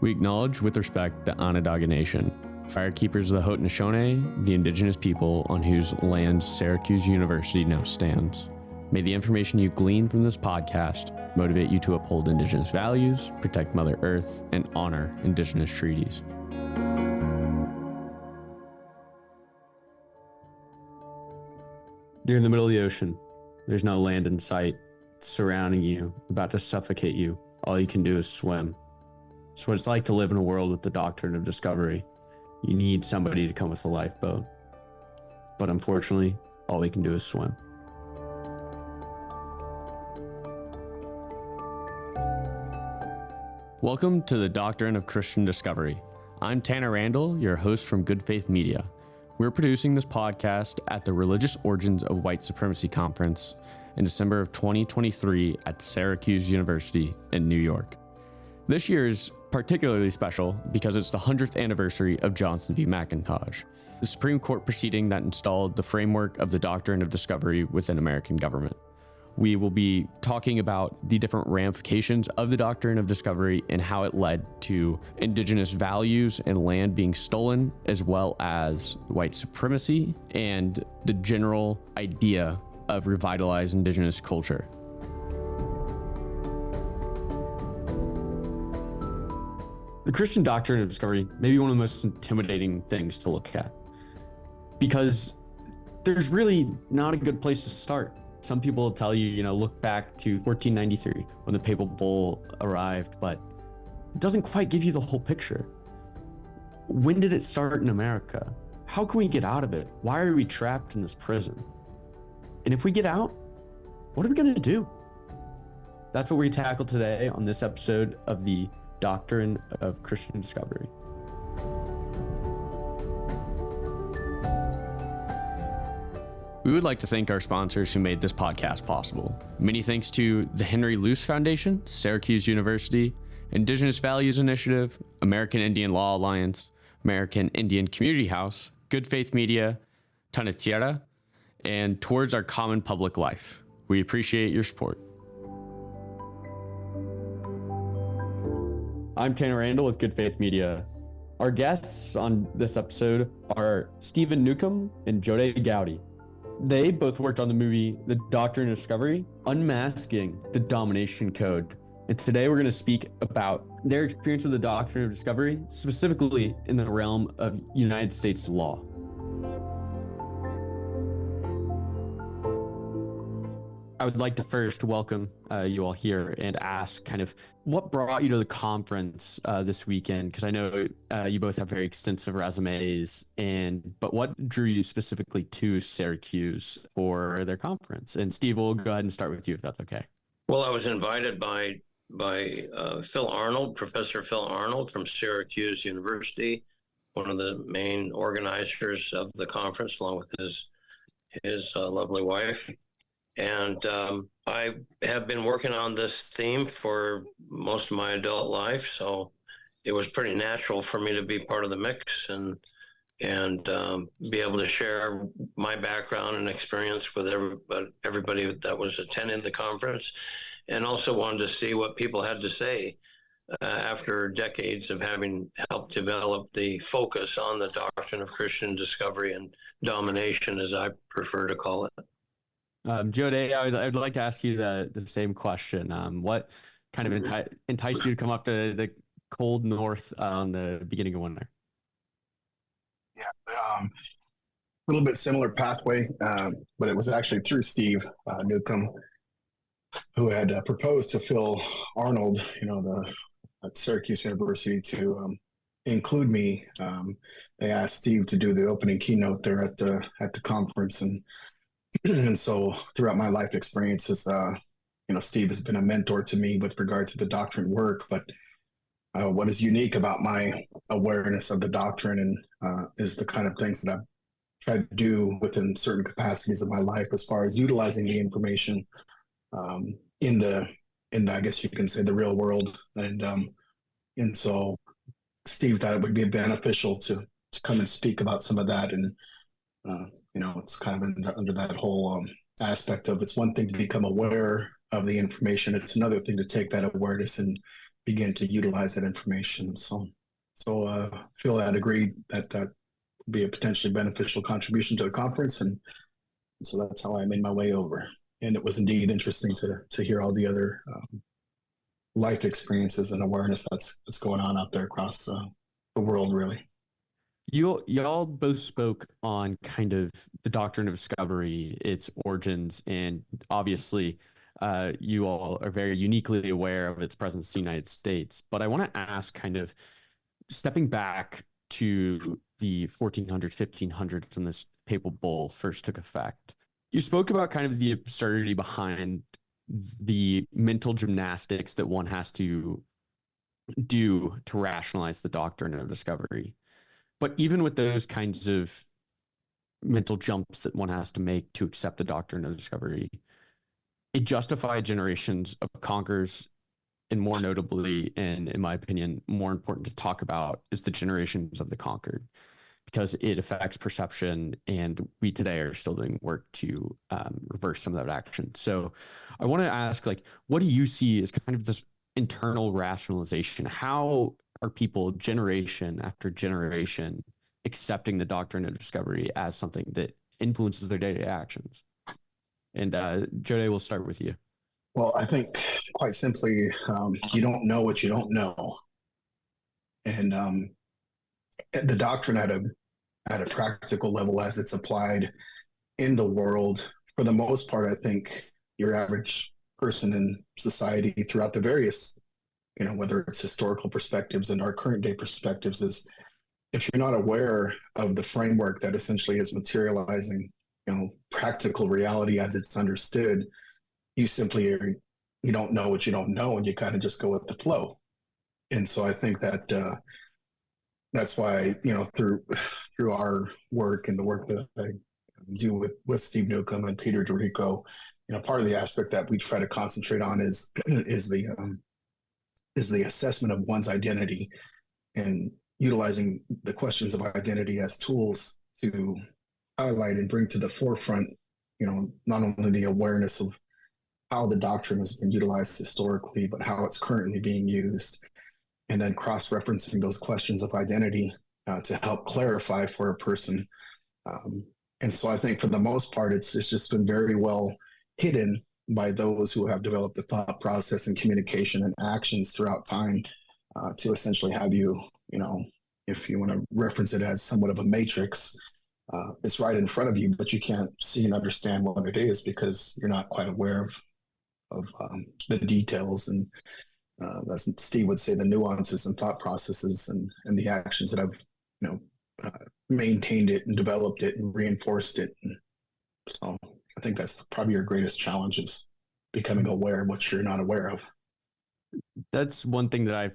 We acknowledge with respect the Onondaga Nation, firekeepers of the Haudenosaunee, the Indigenous people on whose lands Syracuse University now stands. May the information you glean from this podcast motivate you to uphold Indigenous values, protect Mother Earth, and honor Indigenous treaties. You're in the middle of the ocean. There's no land in sight. It's surrounding you, about to suffocate you. All you can do is swim. It's what it's like to live in a world with the Doctrine of Discovery. You need somebody to come with a lifeboat. But unfortunately, all we can do is swim. Welcome to the Doctrine of Christian Discovery. I'm Tanner Randall, your host from Good Faith Media. We're producing this podcast at the Religious Origins of White Supremacy Conference in December of 2023 at Syracuse University in New York. This year is particularly special because it's the 100th anniversary of Johnson v. McIntosh, the Supreme Court proceeding that installed the framework of the Doctrine of Discovery within American government. We will be talking about the different ramifications of the Doctrine of Discovery and how it led to Indigenous values and land being stolen, as well as white supremacy and the general idea of revitalized Indigenous culture. The Christian Doctrine of Discovery may be one of the most intimidating things to look at because there's really not a good place to start. Some people will tell you, look back to 1493 when the Papal Bull arrived, but it doesn't quite give you the whole picture. When did it start in America? How can we get out of it? Why are we trapped in this prison? And if we get out, what are we going to do? That's what we tackle today on this episode of the Doctrine of Christian Discovery. We would like to thank our sponsors who made this podcast possible. Many thanks to the Henry Luce Foundation, Syracuse University, Indigenous Values Initiative, American Indian Law Alliance, American Indian Community House, Good Faith Media, Tanatierra, and Towards Our Common Public Life. We appreciate your support. I'm Tanner Randall with Good Faith Media. Our guests on this episode are Stephen Newcomb and JoDe Goudy. They both worked on the movie The Doctrine of Discovery, Unmasking the Domination Code. And today we're going to speak about their experience with the Doctrine of Discovery, specifically in the realm of United States law. I would like to first welcome you all here and ask kind of what brought you to the conference this weekend, because I know you both have very extensive resumes, but what drew you specifically to Syracuse for their conference? And Steve, we'll go ahead and start with you if that's okay. Well, I was invited by Phil Arnold, Professor Phil Arnold from Syracuse University, one of the main organizers of the conference, along with his lovely wife. And I have been working on this theme for most of my adult life, so it was pretty natural for me to be part of the mix and be able to share my background and experience with everybody that was attending the conference, and also wanted to see what people had to say after decades of having helped develop the focus on the Doctrine of Christian Discovery and domination, as I prefer to call it. JoDe, I'd like to ask you the same question. What kind of enticed you to come up to the cold north on the beginning of winter? Yeah, a little bit similar pathway, but it was actually through Steve Newcomb, who had proposed to Phil Arnold, at Syracuse University to include me. They asked Steve to do the opening keynote there at the conference, and so throughout my life experiences, Steve has been a mentor to me with regard to the doctrine work. But what is unique about my awareness of the doctrine is the kind of things that I've tried to do within certain capacities of my life, as far as utilizing the information in the I guess you can say the real world. And so Steve thought it would be beneficial to come and speak about some of that. And it's kind of under that whole aspect of, it's one thing to become aware of the information. It's another thing to take that awareness and begin to utilize that information. So Phil had agreed that that would be a potentially beneficial contribution to the conference, and so that's how I made my way over. And it was indeed interesting to hear all the other life experiences and awareness that's going on out there across the world, really. Y'all both spoke on kind of the doctrine of discovery, its origins, and obviously you all are very uniquely aware of its presence in the United States. But I want to ask, kind of stepping back to the 1400s, 1500s when this papal bull first took effect. You spoke about kind of the absurdity behind the mental gymnastics that one has to do to rationalize the doctrine of discovery. But even with those kinds of mental jumps that one has to make to accept the doctrine of discovery, it justified generations of conquerors, and more notably, and in my opinion, more important to talk about, is the generations of the conquered, because it affects perception, and we today are still doing work to reverse some of that action. So I want to ask, like, what do you see as kind of this internal rationalization? How are people generation after generation accepting the doctrine of discovery as something that influences their day-to-day actions? And JoDe, we'll start with you. Well, I think quite simply, you don't know what you don't know. And the doctrine at a practical level, as it's applied in the world, for the most part, I think your average person in society throughout the various, whether it's historical perspectives and our current day perspectives, is if you're not aware of the framework that essentially is materializing, practical reality as it's understood, you don't know what you don't know, and you kind of just go with the flow. And so I think that that's why, through our work and the work that I do with Steve Newcomb and Peter Dorico, part of the aspect that we try to concentrate on is the assessment of one's identity, and utilizing the questions of identity as tools to highlight and bring to the forefront, not only the awareness of how the doctrine has been utilized historically, but how it's currently being used, and then cross-referencing those questions of identity to help clarify for a person. And so I think for the most part, it's just been very well hidden by those who have developed the thought process and communication and actions throughout time to essentially have you, if you want to reference it as somewhat of a matrix, it's right in front of you, but you can't see and understand what it is because you're not quite aware of the details and, as Steve would say, the nuances and thought processes and the actions that have, maintained it and developed it and reinforced it. And so I think that's probably your greatest challenge, is becoming aware of what you're not aware of. That's one thing that I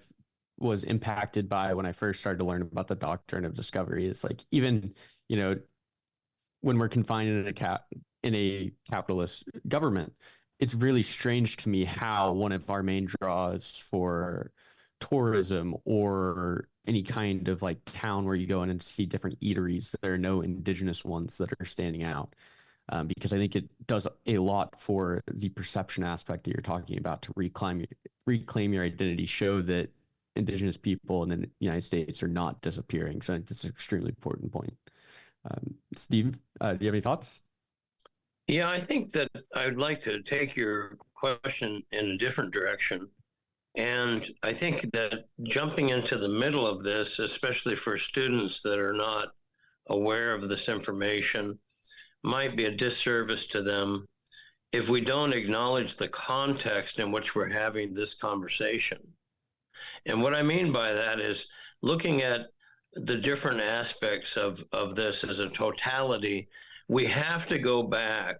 was impacted by when I first started to learn about the doctrine of discovery. Is like, even, when we're confined in a capitalist government, it's really strange to me how one of our main draws for tourism or any kind of like town where you go in and see different eateries, there are no indigenous ones that are standing out. Because I think it does a lot for the perception aspect that you're talking about, to reclaim your identity, show that indigenous people in the United States are not disappearing. So I think that's an extremely important point. Steve, do you have any thoughts? Yeah, I think that I'd like to take your question in a different direction. And I think that jumping into the middle of this, especially for students that are not aware of this information, might be a disservice to them if we don't acknowledge the context in which we're having this conversation. And what I mean by that is looking at the different aspects of this as a totality. We have to go back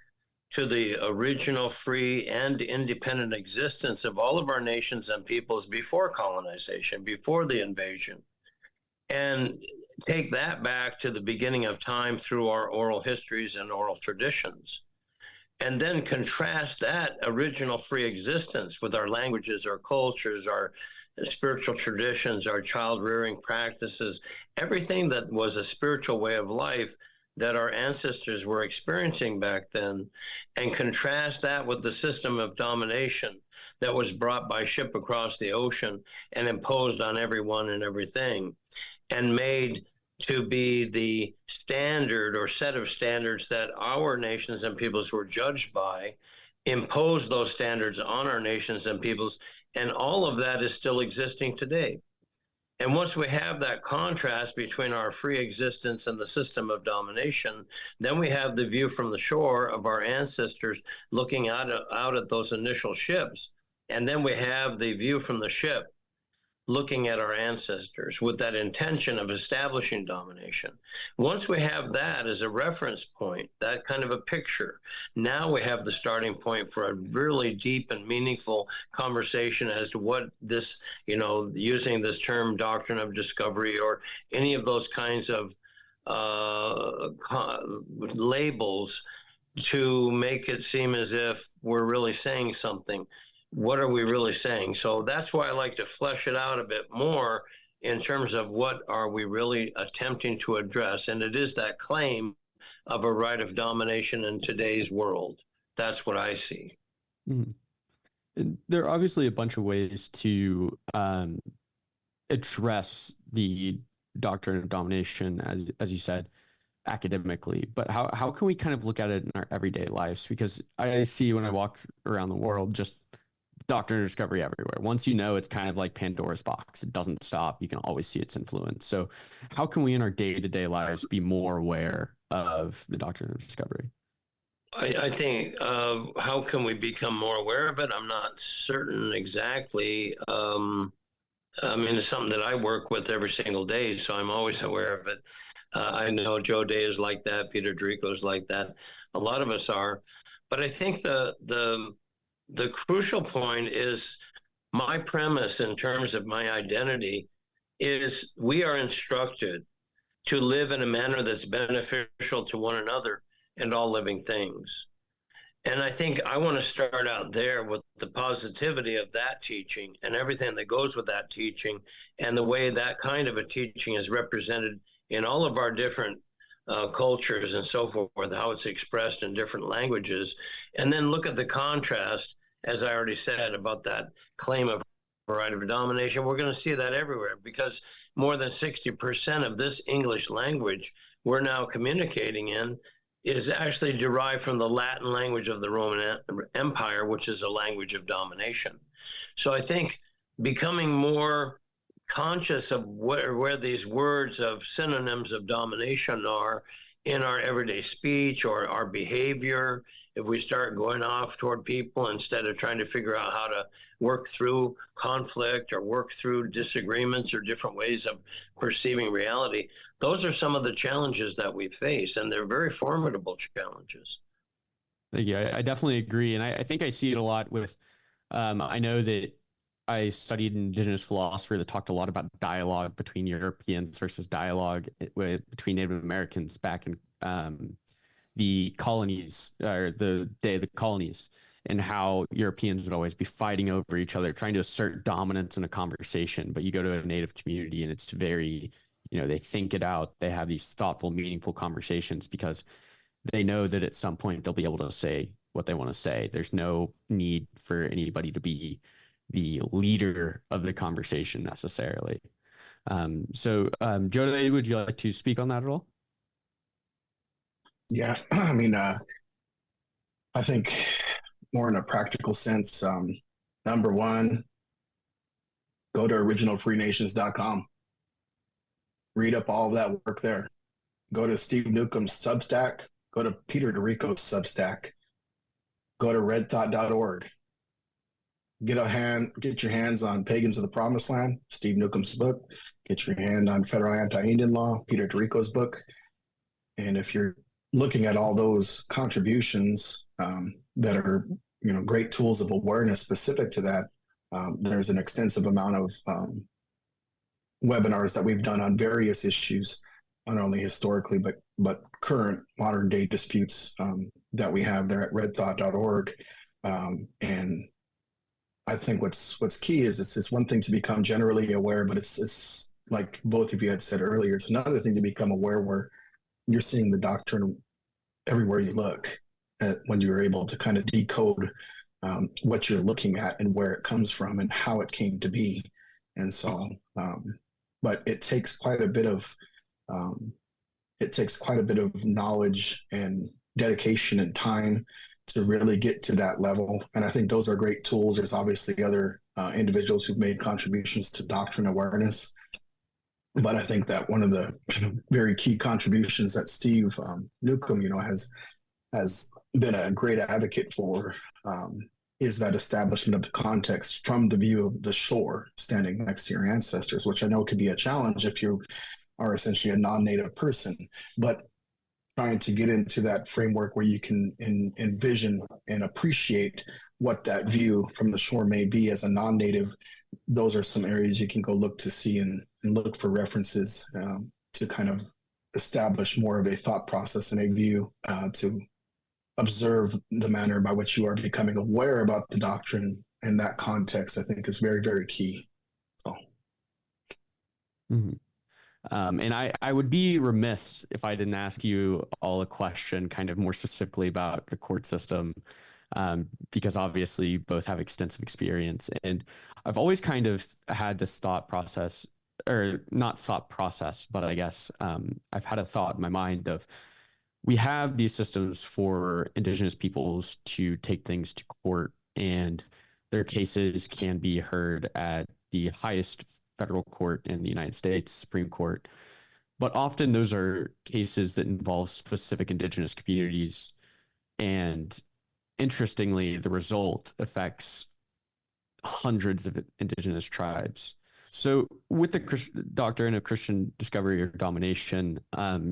to the original free and independent existence of all of our nations and peoples before colonization, before the invasion, and take that back to the beginning of time through our oral histories and oral traditions, and then contrast that original free existence with our languages, our cultures, our spiritual traditions, our child rearing practices, everything that was a spiritual way of life that our ancestors were experiencing back then, and contrast that with the system of domination that was brought by ship across the ocean and imposed on everyone and everything, and made to be the standard or set of standards that our nations and peoples were judged by, imposed those standards on our nations and peoples, and all of that is still existing today. And once we have that contrast between our free existence and the system of domination, then we have the view from the shore of our ancestors looking out at those initial ships. And then we have the view from the ship looking at our ancestors with that intention of establishing domination. Once we have that as a reference point, that kind of a picture, now we have the starting point for a really deep and meaningful conversation as to what this, using this term doctrine of discovery or any of those kinds of labels to make it seem as if we're really saying something. What are we really saying? So that's why I like to flesh it out a bit more in terms of what are we really attempting to address. And it is that claim of a right of domination in today's world. That's what I see. Mm-hmm. There are obviously a bunch of ways to address the doctrine of domination, as you said, academically, but how can we kind of look at it in our everyday lives? Because I see when I walk around the world, just doctrine of discovery everywhere. Once it's kind of like Pandora's box. It doesn't stop. You can always see its influence. So how can we in our day-to-day lives be more aware of the doctrine of discovery? I think how can we become more aware of it? I'm not certain exactly. It's something that I work with every single day, so I'm always aware of it. I know JoDe is like that. Peter D'Erico is like that. A lot of us are. But I think the crucial point is my premise in terms of my identity is we are instructed to live in a manner that's beneficial to one another and all living things. And I think I want to start out there with the positivity of that teaching and everything that goes with that teaching and the way that kind of a teaching is represented in all of our different cultures and so forth, how it's expressed in different languages, and then look at the contrast, as I already said, about that claim of right of domination. We're going to see that everywhere because more than 60% of this English language we're now communicating in is actually derived from the Latin language of the Roman Empire, which is a language of domination. So I think becoming more conscious of where these words of synonyms of domination are in our everyday speech or our behavior, if we start going off toward people instead of trying to figure out how to work through conflict or work through disagreements or different ways of perceiving reality, those are some of the challenges that we face, and they're very formidable challenges. Yeah, I definitely agree. And I think I see it a lot with, I know that I studied Indigenous philosophy that talked a lot about dialogue between Europeans versus dialogue between Native Americans back in the colonies, or the day of the colonies, and how Europeans would always be fighting over each other, trying to assert dominance in a conversation. But you go to a Native community and it's very, they think it out. They have these thoughtful, meaningful conversations because they know that at some point they'll be able to say what they want to say. There's no need for anybody to be the leader of the conversation necessarily. So JoDe, would you like to speak on that at all? Yeah, I think more in a practical sense, number one, go to originalfreenations.com. Read up all of that work there. Go to Steve Newcomb's Substack. Go to Peter D'Erico's Substack. Go to redthought.org. Get your hands on Pagans of the Promised Land, Steve Newcomb's book. Get your hand on Federal Anti-Indian Law, Peter D'Erico's book. And if you're looking at all those contributions that are, great tools of awareness specific to that, there's an extensive amount of webinars that we've done on various issues, not only historically, but current modern day disputes that we have there at redthought.org. And I think what's key is it's one thing to become generally aware, but it's like both of you had said earlier, it's another thing to become aware where you're seeing the doctrine everywhere you look when you're able to kind of decode what you're looking at and where it comes from and how it came to be. And so, but it takes quite a bit of knowledge and dedication and time to really get to that level. And I think those are great tools. There's obviously other individuals who've made contributions to doctrine awareness. But I think that one of the very key contributions that Steve Newcomb, has been a great advocate for is that establishment of the context from the view of the shore, standing next to your ancestors, which I know could be a challenge if you are essentially a non-native person. But trying to get into that framework where you can envision and appreciate what that view from the shore may be as a non-native, those are some areas you can go look to see and look for references to kind of establish more of a thought process and a view to observe the manner by which you are becoming aware about the doctrine in that context. I think is very, very key. So. Mm-hmm. And I would be remiss if I didn't ask you all a question kind of more specifically about the court system, because obviously you both have extensive experience. And I've always kind of had this thought process, or not thought process, but I guess I've had a thought in my mind of, we have these systems for Indigenous peoples to take things to court, and their cases can be heard at the highest federal court in the United States, Supreme Court. But often those are cases that involve specific Indigenous communities. And interestingly, the result affects hundreds of Indigenous tribes. So with the Doctrine of Christian Discovery or Domination,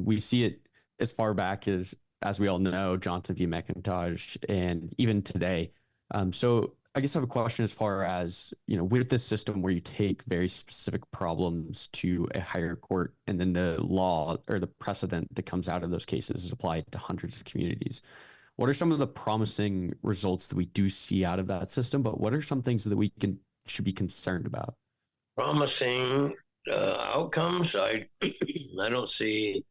we see it as far back as we all know, Johnson v. McIntosh, and even today. So I guess I have a question as far as, with this system where you take very specific problems to a higher court, and then the law or the precedent that comes out of those cases is applied to hundreds of communities. What are some of the promising results that we do see out of that system? But what are some things that we should be concerned about? Promising outcomes? I don't see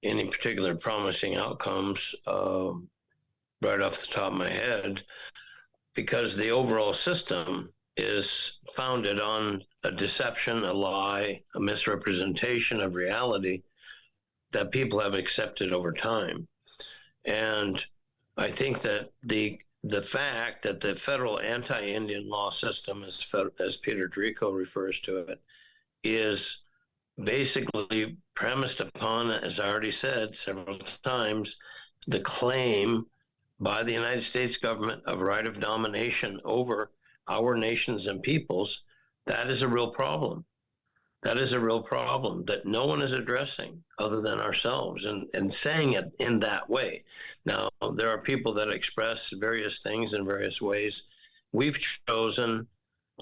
any particular promising outcomes right off the top of my head, because the overall system is founded on a deception, a lie, a misrepresentation of reality that people have accepted over time. And I think that the fact that the federal anti-Indian law system, as Peter Drico refers to it, is basically premised upon, as I already said several times, the claim by the United States government of right of domination over our nations and peoples. That is a real problem. That is a real problem that no one is addressing other than ourselves, and saying it in that way. Now, there are people that express various things in various ways. We've chosen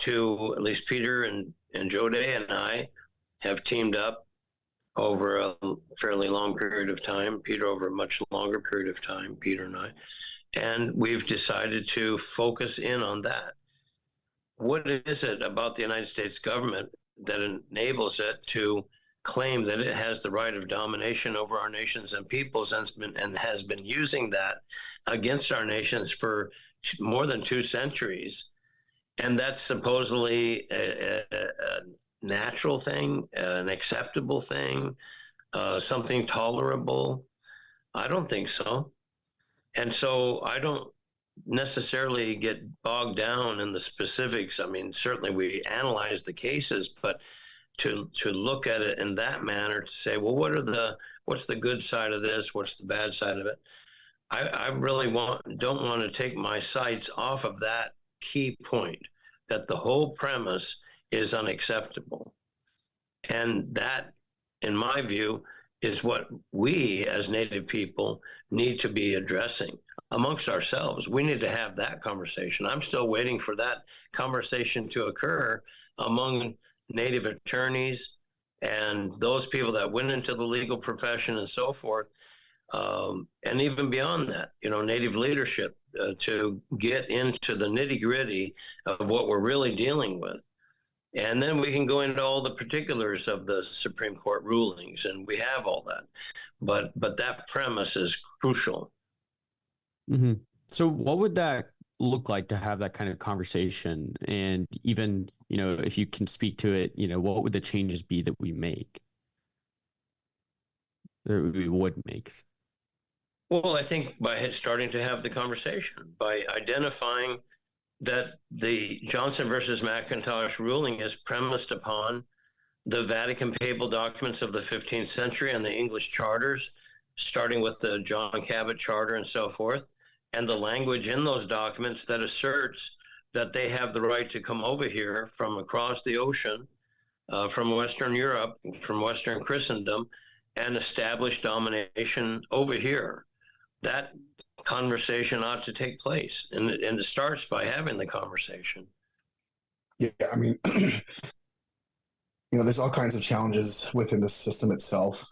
to, at least Peter and JoDe and I have teamed up over a fairly long period of time, Peter over a much longer period of time, Peter and I, and we've decided to focus in on that. What is it about the United States government that enables it to claim that it has the right of domination over our nations and peoples, and has been using that against our nations for more than 2 centuries? And that's supposedly a natural thing, an acceptable thing, something tolerable? I don't think so. And so I don't necessarily get bogged down in the specifics. I mean, certainly we analyze the cases, but to look at it in that manner, to say, well, what's the good side of this? What's the bad side of it? I really don't want to take my sights off of that key point, that the whole premise is unacceptable. And that, in my view, is what we as Native people need to be addressing amongst ourselves. We need to have that conversation. I'm still waiting for that conversation to occur among Native attorneys and those people that went into the legal profession and so forth, and even beyond that, Native leadership, to get into the nitty-gritty of what we're really dealing with. And then we can go into all the particulars of the Supreme Court rulings, and we have all that. But that premise is crucial. Mm-hmm. So what would that look like to have that kind of conversation? And even, if you can speak to it, what would the changes be that we make, that we would make? Well, I think by starting to have the conversation, by identifying that the Johnson versus McIntosh ruling is premised upon the Vatican papal documents of the 15th century and the English charters, starting with the John Cabot Charter and so forth, and the language in those documents that asserts that they have the right to come over here from across the ocean, from Western Europe, from Western Christendom, and establish domination over here. That conversation ought to take place, and it starts by having the conversation. Yeah, I mean, there's all kinds of challenges within the system itself.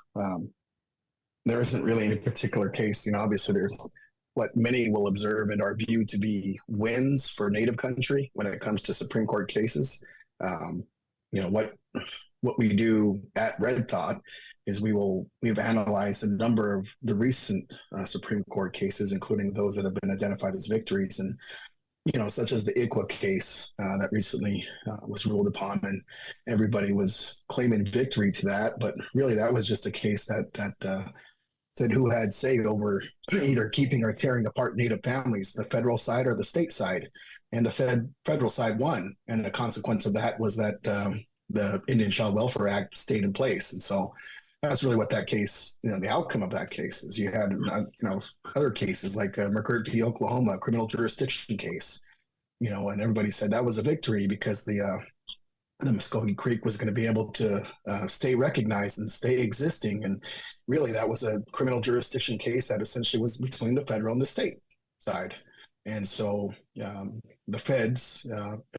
There isn't really any particular case. Obviously there's what many will observe and are viewed to be wins for Native country when it comes to Supreme Court cases. What we do at Red Thought is we've analyzed a number of the recent Supreme Court cases, including those that have been identified as victories, and such as the ICWA case that recently was ruled upon, and everybody was claiming victory to that, but really that was just a case that said who had say over either keeping or tearing apart Native families, the federal side or the state side, and the federal side won, and the consequence of that was that the Indian Child Welfare Act stayed in place, and so that's really what that case, the outcome of that case is. You had, other cases like McGirt v. Oklahoma, criminal jurisdiction case, and everybody said that was a victory because the Muskogee Creek was going to be able to stay recognized and stay existing. And really that was a criminal jurisdiction case that essentially was between the federal and the state side. And so the feds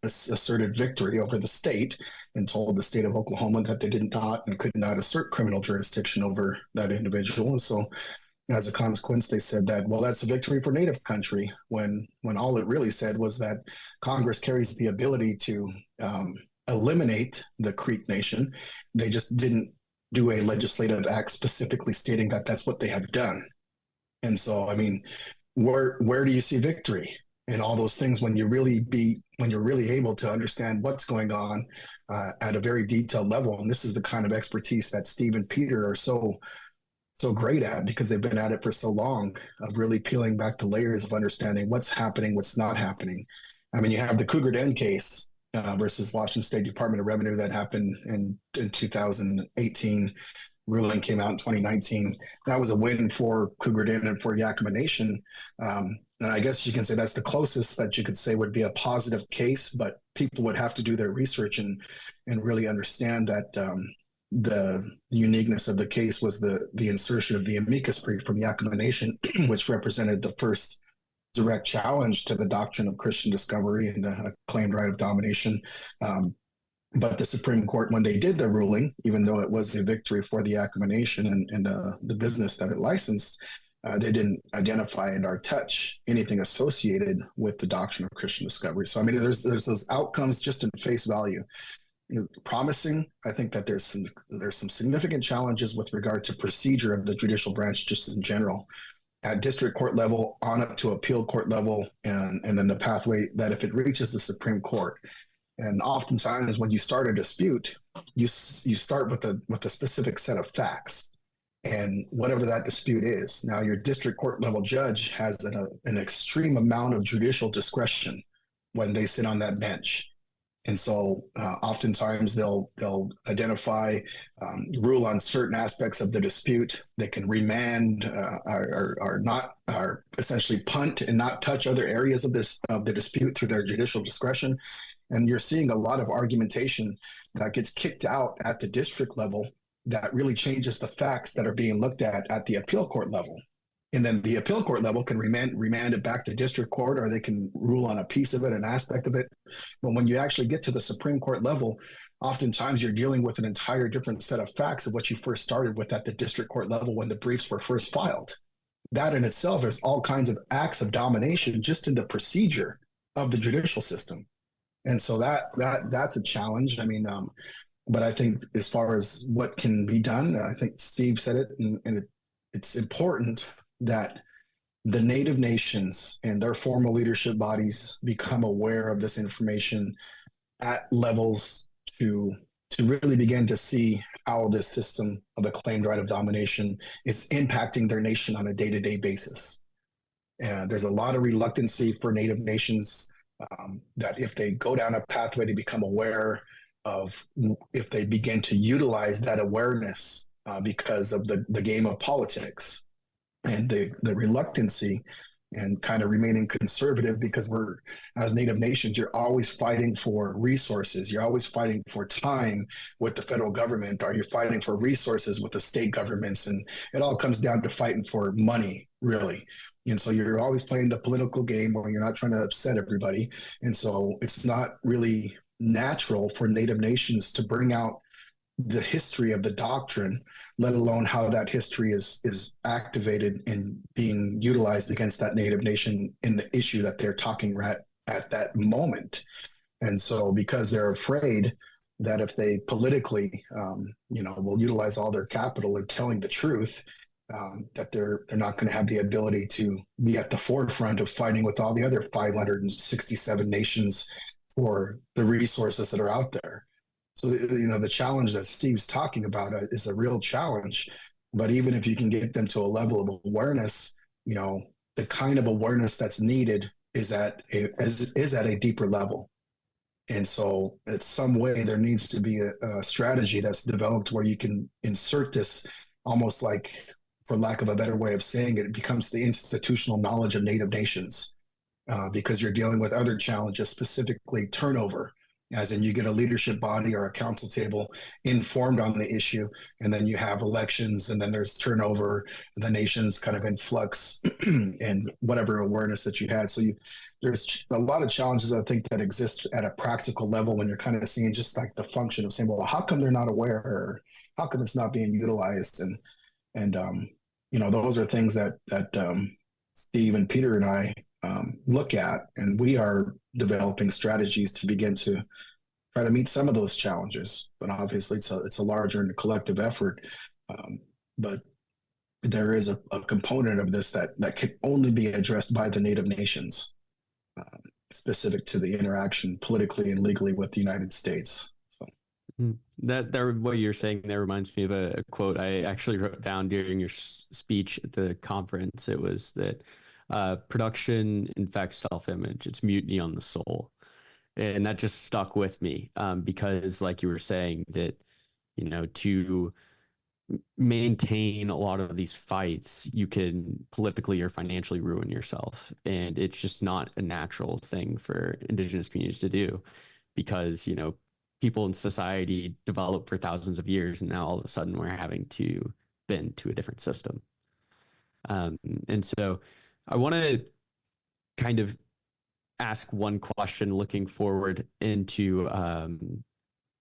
asserted victory over the state and told the state of Oklahoma that they did not and could not assert criminal jurisdiction over that individual. And so as a consequence, they said that, well, that's a victory for Native country, when all it really said was that Congress carries the ability to eliminate the Creek Nation. They just didn't do a legislative act specifically stating that that's what they have done. And so, I mean, where do you see victory in all those things when you're really able to understand what's going on at a very detailed level? And this is the kind of expertise that Steve and Peter are so great at, because they've been at it for so long, of really peeling back the layers of understanding what's happening, what's not happening. I mean, you have the Cougar Den case versus Washington State Department of Revenue that happened in 2018. Ruling came out in 2019. That was a win for Cougar Den and for Yakima Nation. And I guess you can say that's the closest that you could say would be a positive case, but people would have to do their research and really understand that the uniqueness of the case was the insertion of the amicus brief from Yakima Nation, which represented the first direct challenge to the doctrine of Christian discovery and a claimed right of domination. But the Supreme Court, when they did the ruling, even though it was a victory for the Yakima Nation and the business that it licensed, they didn't identify and or touch anything associated with the doctrine of Christian discovery. So, I mean, there's those outcomes just in face value. Promising. I think that there's some significant challenges with regard to procedure of the judicial branch just in general, at district court level on up to appeal court level, and then the pathway that if it reaches the Supreme Court. And oftentimes when you start a dispute, you start with a specific set of facts, and whatever that dispute is. Now your district court level judge has an extreme amount of judicial discretion when they sit on that bench. And so oftentimes they'll identify, rule on certain aspects of the dispute. They can remand or essentially punt and not touch other areas of the dispute through their judicial discretion. And you're seeing a lot of argumentation that gets kicked out at the district level that really changes the facts that are being looked at the appeal court level. And then the appeal court level can remand it back to district court, or they can rule on a piece of it, an aspect of it. But when you actually get to the Supreme Court level, oftentimes you're dealing with an entire different set of facts of what you first started with at the district court level when the briefs were first filed. That in itself is all kinds of acts of domination just in the procedure of the judicial system. And so that's a challenge. I mean, but I think as far as what can be done, I think Steve said it, and it's important that the Native nations and their formal leadership bodies become aware of this information at levels to really begin to see how this system of a claimed right of domination is impacting their nation on a day-to-day basis. And there's a lot of reluctancy for Native nations that if they go down a pathway to become aware of, if they begin to utilize that awareness because of the game of politics and the reluctancy and kind of remaining conservative, because we're, as Native nations, you're always fighting for resources. You're always fighting for time with the federal government, or you're fighting for resources with the state governments. And it all comes down to fighting for money, really. And so you're always playing the political game where you're not trying to upset everybody. And so it's not really natural for Native nations to bring out the history of the doctrine, let alone how that history is activated and being utilized against that Native nation in the issue that they're talking at that moment. And so because they're afraid that if they politically, will utilize all their capital in telling the truth, that they're not going to have the ability to be at the forefront of fighting with all the other 567 nations for the resources that are out there. So, the challenge that Steve's talking about is a real challenge. But even if you can get them to a level of awareness, the kind of awareness that's needed is at a deeper level. And so at some way there needs to be a strategy that's developed where you can insert this almost like, for lack of a better way of saying it, it becomes the institutional knowledge of Native nations because you're dealing with other challenges, specifically turnover. As in, you get a leadership body or a council table informed on the issue, and then you have elections, and then there's turnover, and the nation's kind of in flux, and whatever awareness that you had. So there's a lot of challenges, I think, that exist at a practical level when you're kind of seeing just like the function of saying, well, how come they're not aware, or how come it's not being utilized? And those are things that Steve and Peter and I look at, and we are developing strategies to begin to try to meet some of those challenges. But obviously it's a larger and collective effort. But there is a component of this that can only be addressed by the Native nations, specific to the interaction politically and legally with the United States. So what you're saying there reminds me of a quote I actually wrote down during your speech at the conference. It was that production infects self-image. It's mutiny on the soul. And that just stuck with me because, like you were saying, that, to maintain a lot of these fights, you can politically or financially ruin yourself. And it's just not a natural thing for Indigenous communities to do because, people in society develop for thousands of years, and now all of a sudden we're having to bend to a different system. And so I want to kind of ask one question looking forward into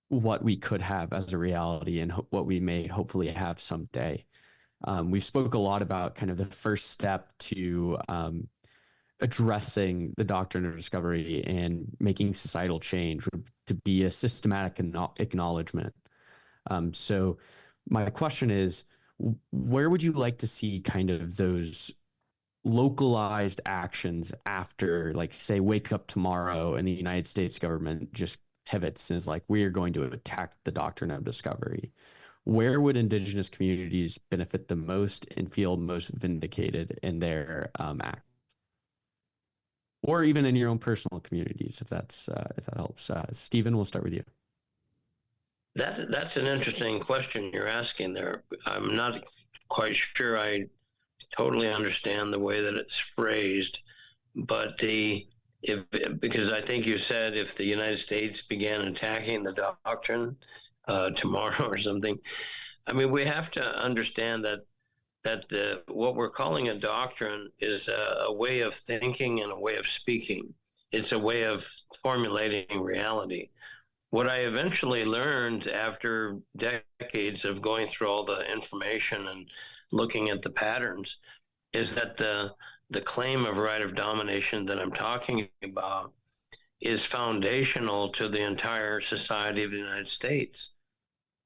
what we could have as a reality and what we may hopefully have someday. We've spoke a lot about kind of the first step to addressing the doctrine of discovery and making societal change to be a systematic acknowledgement. So my question is, where would you like to see kind of those localized actions after, like, say, Wake Up Tomorrow and the United States government just pivots and is like, we are going to attack the doctrine of discovery? Where would Indigenous communities benefit the most and feel most vindicated in their act? Or even in your own personal communities, if that helps. Stephen, we'll start with you. That's an interesting question you're asking there. I'm not quite sure I totally understand the way that it's phrased, but because I think you said if the United States began attacking the doctrine tomorrow or something, I mean, we have to understand that what we're calling a doctrine is a way of thinking and a way of speaking. It's a way of formulating reality. What I eventually learned after decades of going through all the information and looking at the patterns is that the claim of right of domination that I'm talking about is foundational to the entire society of the United States.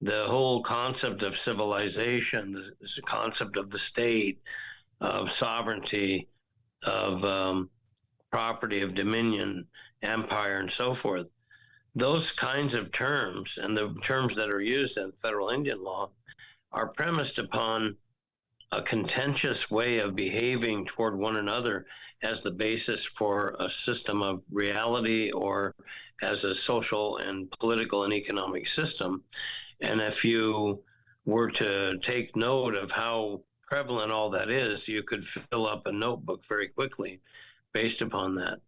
The whole concept of civilization, the concept of the state, of sovereignty, property, of dominion, empire, and so forth. Those kinds of terms and the terms that are used in federal Indian law are premised upon a contentious way of behaving toward one another as the basis for a system of reality or as a social and political and economic system. And if you were to take note of how prevalent all that is, you could fill up a notebook very quickly based upon that.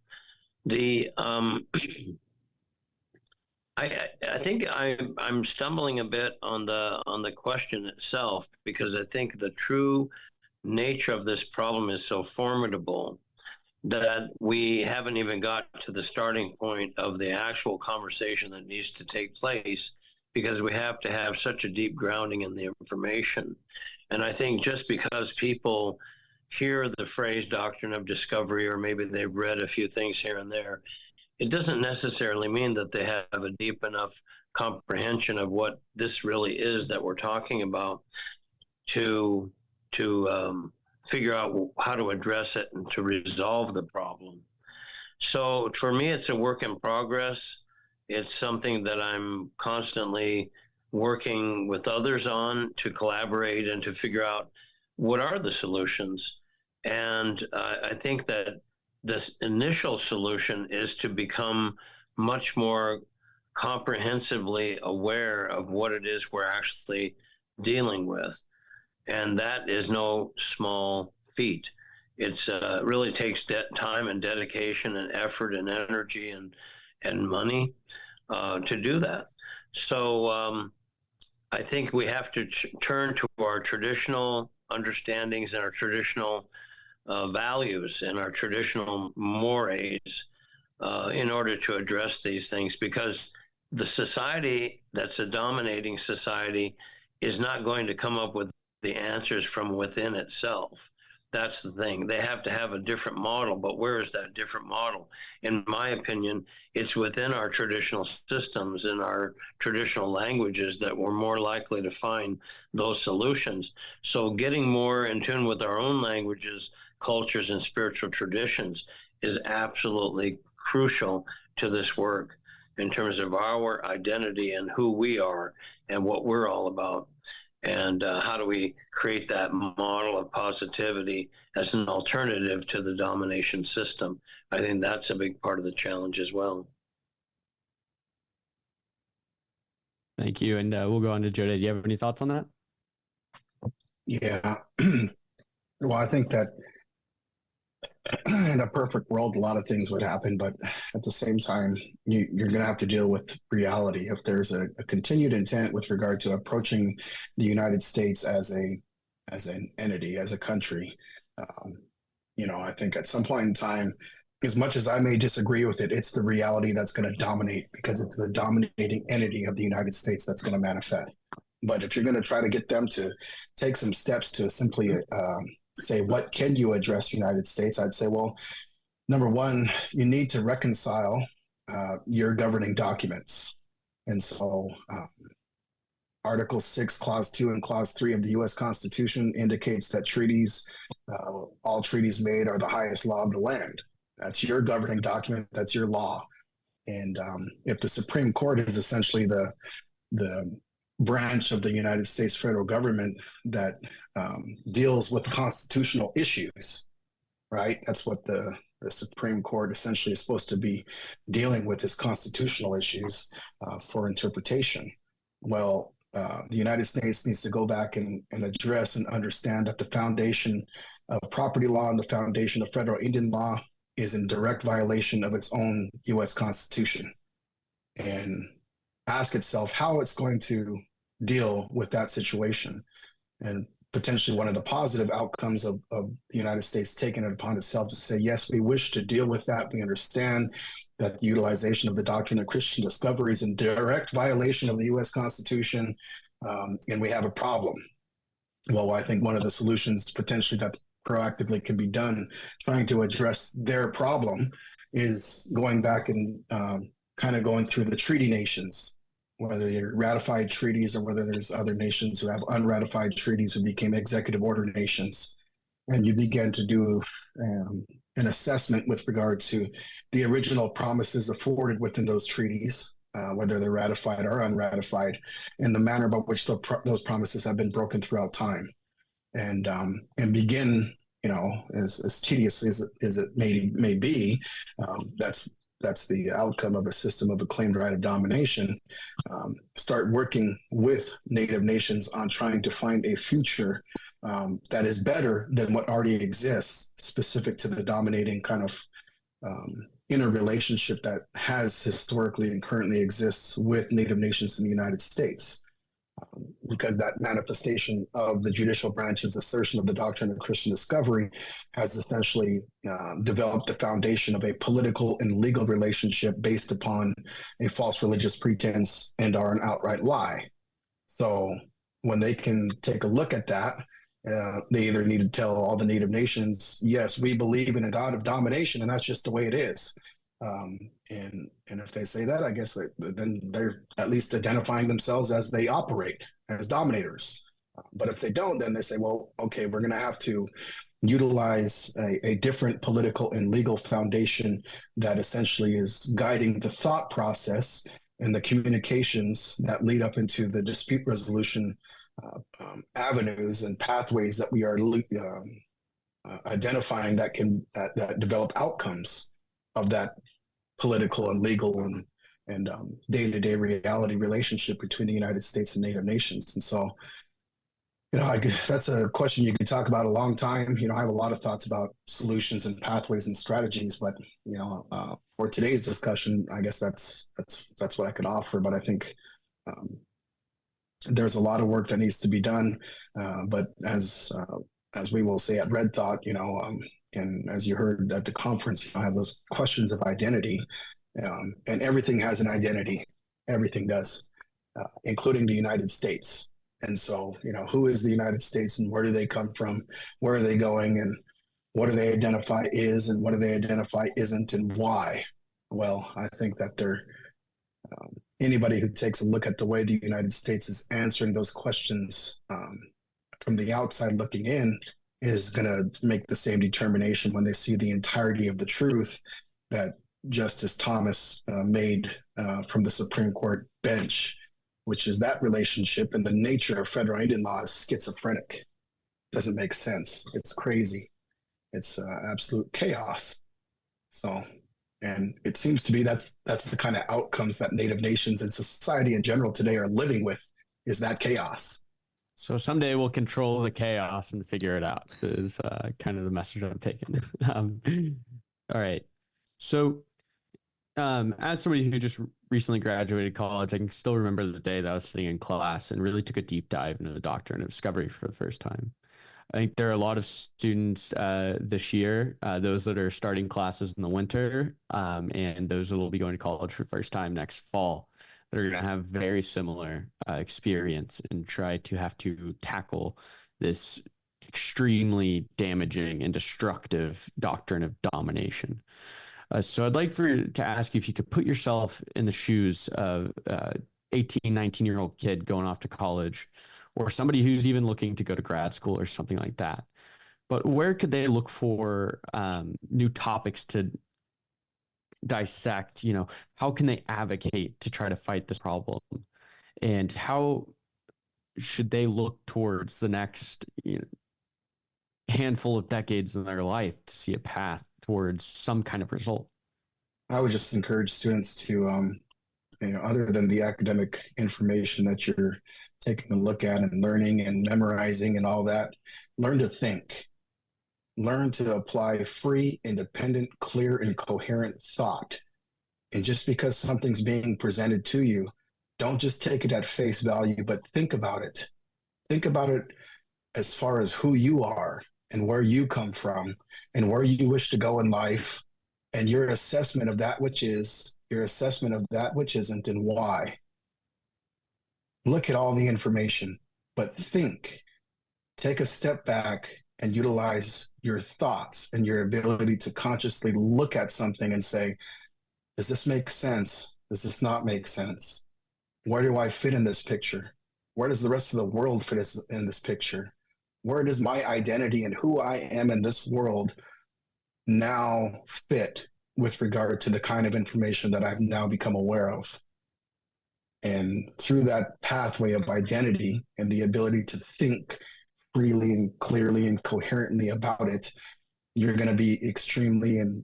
I think I'm stumbling a bit on the question itself, because I think the true nature of this problem is so formidable that we haven't even got to the starting point of the actual conversation that needs to take place, because we have to have such a deep grounding in the information. And I think just because people hear the phrase doctrine of discovery, or maybe they've read a few things here and there, it doesn't necessarily mean that they have a deep enough comprehension of what this really is that we're talking about to figure out how to address it and to resolve the problem. So for me, it's a work in progress. It's something that I'm constantly working with others on to collaborate and to figure out what are the solutions. And I think that the initial solution is to become much more comprehensively aware of what it is we're actually dealing with. And that is no small feat. It's really takes time and dedication and effort and energy and money to do that. So I think we have to turn to our traditional understandings and our traditional values and our traditional mores in order to address these things, because the society that's a dominating society is not going to come up with the answers from within itself. That's the thing. They have to have a different model, but where is that different model? In my opinion, it's within our traditional systems and our traditional languages that we're more likely to find those solutions. So getting more in tune with our own languages, cultures, and spiritual traditions is absolutely crucial to this work in terms of our identity and who we are and what we're all about. And how do we create that model of positivity as an alternative to the domination system? I think that's a big part of the challenge as well. Thank you. And we'll go on to JoDe. Do you have any thoughts on that? Yeah. Well, I think that in a perfect world, a lot of things would happen, but at the same time, you're going to have to deal with reality. If there's a continued intent with regard to approaching the United States as an entity, as a country, I think at some point in time, as much as I may disagree with it, it's the reality that's going to dominate, because it's the dominating entity of the United States that's going to manifest. But if you're going to try to get them to take some steps to simply say, what can you address United States? I'd say, well, number one, you need to reconcile your governing documents. And so Article 6, Clause 2 and Clause 3 of the U.S. Constitution indicates that treaties, all treaties made are the highest law of the land. That's your governing document. That's your law. And if the Supreme Court is essentially the branch of the United States federal government that deals with constitutional issues, right? That's what the Supreme Court essentially is supposed to be dealing with, is constitutional issues for interpretation. Well, the United States needs to go back and address and understand that the foundation of property law and the foundation of federal Indian law is in direct violation of its own U.S. Constitution, and ask itself how it's going to deal with that situation. And potentially one of the positive outcomes of the United States taking it upon itself to say, yes, we wish to deal with that. We understand that the utilization of the Doctrine of Christian Discovery is in direct violation of the U.S. Constitution, and we have a problem. Well, I think one of the solutions potentially that proactively can be done trying to address their problem is going back and kind of going through the treaty nations, whether they're ratified treaties or whether there's other nations who have unratified treaties who became executive order nations, and you begin to do an assessment with regard to the original promises afforded within those treaties, whether they're ratified or unratified, and the manner by which those promises have been broken throughout time, and begin, as tedious as it may be, that's the outcome of a system of acclaimed right of domination. Start working with Native nations on trying to find a future that is better than what already exists, specific to the dominating kind of interrelationship that has historically and currently exists with Native nations in the United States. Because that manifestation of the judicial branch's assertion of the doctrine of Christian discovery has essentially developed the foundation of a political and legal relationship based upon a false religious pretense and are an outright lie. So when they can take a look at that, they either need to tell all the Native nations, yes, we believe in a God of domination, and that's just the way it is. And if they say that, I guess then they're at least identifying themselves as they operate as dominators. But if they don't, then they say, well, okay, we're going to have to utilize a different political and legal foundation that essentially is guiding the thought process and the communications that lead up into the dispute resolution avenues and pathways that we are identifying that develop outcomes of that political and legal and day-to-day reality relationship between the United States and Native nations. And so, I guess that's a question you could talk about a long time. I have a lot of thoughts about solutions and pathways and strategies, but for today's discussion, I guess that's what I could offer. But I think there's a lot of work that needs to be done. But as we will say at Red Thought, and as you heard at the conference, I have those questions of identity, and everything has an identity. Everything does, including the United States. And so, who is the United States and where do they come from? Where are they going? And what do they identify is and what do they identify isn't and why? Well, I think that anybody who takes a look at the way the United States is answering those questions from the outside looking in is going to make the same determination when they see the entirety of the truth that Justice Thomas made from the Supreme Court bench, which is that relationship and the nature of federal Indian law is schizophrenic. Doesn't make sense. It's crazy. It's absolute chaos. So, and it seems to be that's the kind of outcomes that Native nations and society in general today are living with, is that chaos. So someday we'll control the chaos and figure it out is kind of the message I'm taking. All right. So as somebody who just recently graduated college, I can still remember the day that I was sitting in class and really took a deep dive into the Doctrine of Discovery for the first time. I think there are a lot of students this year, those that are starting classes in the winter, and those that will be going to college for the first time next fall. They're going to have very similar experience and try to have to tackle this extremely damaging and destructive doctrine of domination. So I'd like to ask you if you could put yourself in the shoes of 18, 19-year-old kid going off to college, or somebody who's even looking to go to grad school or something like that. But where could they look for new topics to dissect? How can they advocate to try to fight this problem? And how should they look towards the next handful of decades in their life to see a path towards some kind of result? I would just encourage students to, other than the academic information that you're taking a look at and learning and memorizing and all that, learn to think. Learn to apply free, independent, clear, and coherent thought. And just because something's being presented to you, don't just take it at face value, but think about it. Think about it as far as who you are and where you come from and where you wish to go in life, and your assessment of that which is, your assessment of that which isn't, and why. Look at all the information, but think. Take a step back and utilize your thoughts and your ability to consciously look at something and say, does this make sense? Does this not make sense? Where do I fit in this picture? Where does the rest of the world fit in this picture? where does my identity and who I am in this world now fit with regard to the kind of information that I've now become aware of? And through that pathway of identity and the ability to think freely and clearly and coherently about it, you're going to be extremely and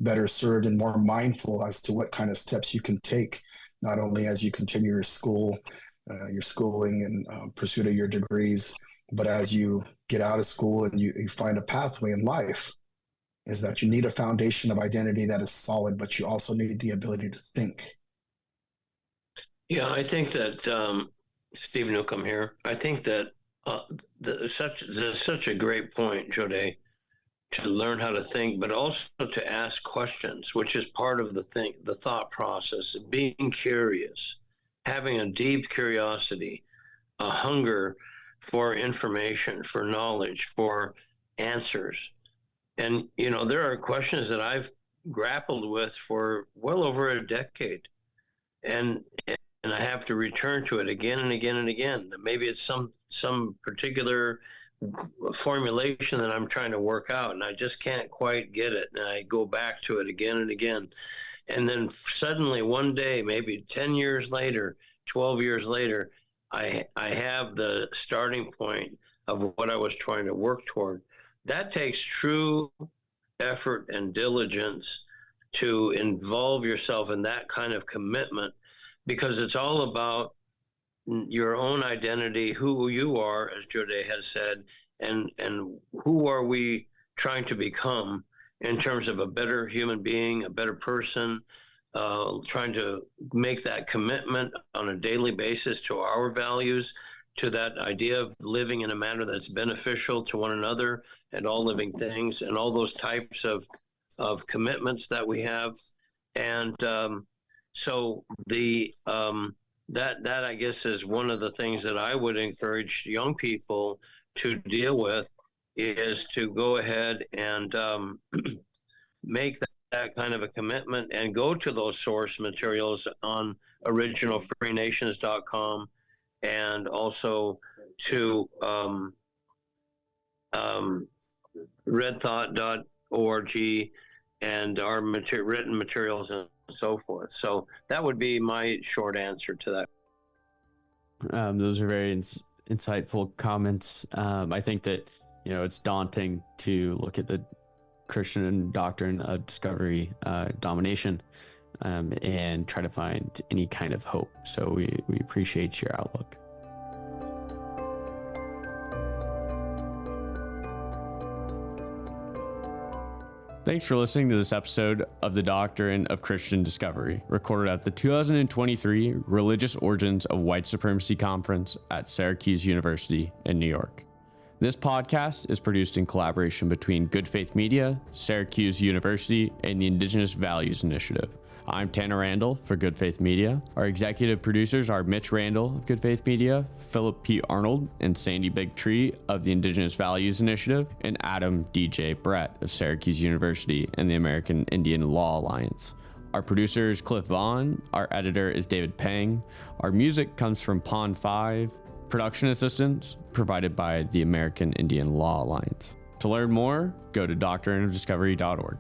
better served and more mindful as to what kind of steps you can take, not only as you continue your schooling and pursuit of your degrees, but as you get out of school and you find a pathway in life, is that you need a foundation of identity that is solid, but you also need the ability to think. Yeah, I think that Steve Newcomb here. I think that that's such a great point, JoDe, to learn how to think, but also to ask questions, which is part of the thought process, being curious, having a deep curiosity, a hunger for information, for knowledge, for answers. And, there are questions that I've grappled with for well over a decade. And I have to return to it again and again and again. Maybe it's some particular formulation that I'm trying to work out, and I just can't quite get it. And I go back to it again and again. And then suddenly one day, maybe 10 years later, 12 years later, I have the starting point of what I was trying to work toward. That takes true effort and diligence to involve yourself in that kind of commitment, because it's all about your own identity, who you are, as JoDe has said, and who are we trying to become in terms of a better human being, a better person, trying to make that commitment on a daily basis to our values, to that idea of living in a manner that's beneficial to one another and all living things, and all those types of commitments that we have. And so that I guess is one of the things that I would encourage young people to deal with, is to go ahead and make that kind of a commitment and go to those source materials on originalfreenations.com, and also to redthought.org and our written materials and so forth. So that would be my short answer to that. Those are very insightful comments. I think that, it's daunting to look at the Christian doctrine of discovery, domination, and try to find any kind of hope. So we appreciate your outlook. Thanks for listening to this episode of the Doctrine of Christian Discovery, recorded at the 2023 Religious Origins of White Supremacy Conference at Syracuse University in New York. This podcast is produced in collaboration between Good Faith Media, Syracuse University, and the Indigenous Values Initiative. I'm Tanner Randall for Good Faith Media. Our executive producers are Mitch Randall of Good Faith Media, Philip P. Arnold and Sandy Big Tree of the Indigenous Values Initiative, and Adam DJ Brett of Syracuse University and the American Indian Law Alliance. Our producer is Cliff Vaughn. Our editor is David Pang. Our music comes from Pond 5. Production assistance provided by the American Indian Law Alliance. To learn more, go to doctrineofdiscovery.org.